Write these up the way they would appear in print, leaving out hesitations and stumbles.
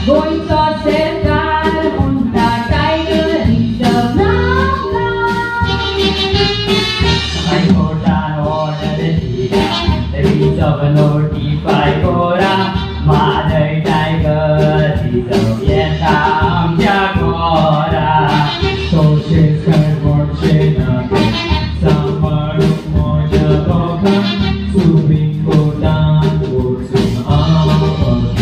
Voy a acercar monta tiger reserve I hold on order the reserve notify Gora Mother Tiger reserve Vietnam Jagora Social Conversion Sama Moja Bokan Subing Kodan Ursum Amakilala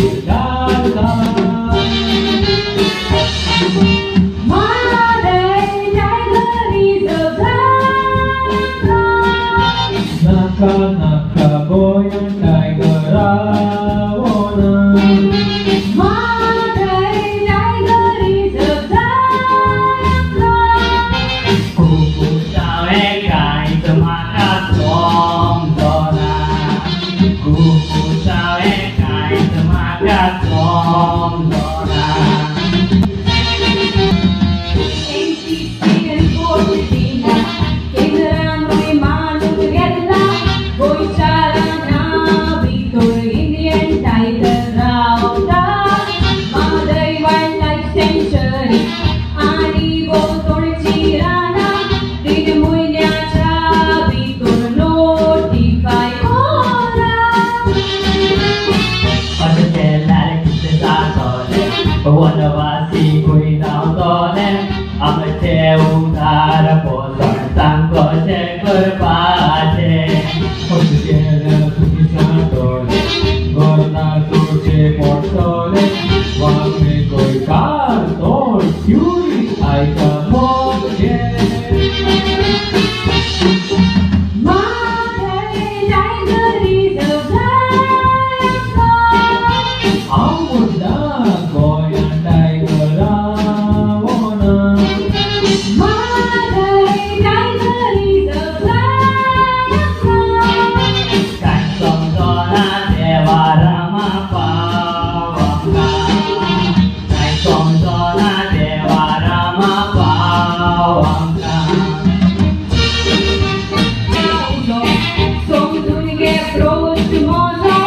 Naka naka boyang tiger rawona Mother tiger reserve Kuku sawe kai semakat som dona Kuku sawe kai semakat som dona NCC and Portuguesa Kailangan may manugela Boy Charana Victor Indian Tiger Rauta Maday Wildlife Sanctuary Ani Botolchi Rana Dinmuinyatra Victor Notify Ora Pagkakelala kita sa tole Pawanawasi ko'y nautole Ang teong tarapos Ang sangko siya kurpate Pagkakelala kita sa tole Gona suche portole Wag me ko'y kartol Yuri ay kamoche Mother Tiger Reserve Ang munda ko'y ang tiger rawona Mother Tiger Reserve Kansong dona dewa rama pawangka Kansong dona dewa rama pawangka Som dunge proximoso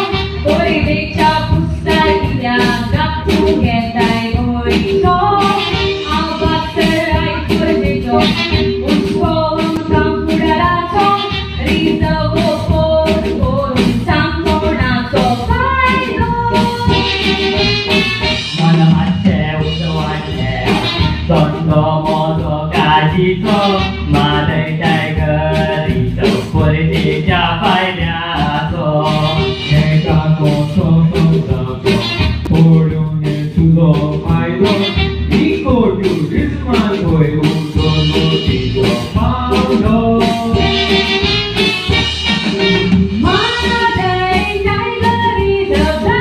Oi becha pustaria Gaptunge dai oito Albatterai corveggio Un suolo campurato Ridovo por un santonato Faido Manamache usawache Tondo modo kajito Madai tiger ito Puriti japai nyato Neka koso sosato Purunye sudo maido Iko yurisman koe udo no tigo paudo Mother Tiger Reserve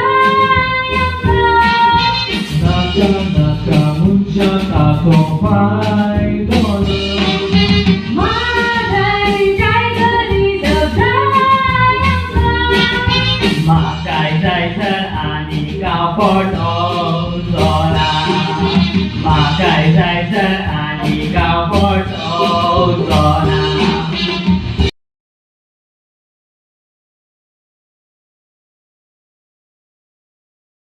Naka naka muncha tato paidona Mother Tiger Reserve Makai Tyson ani kau foto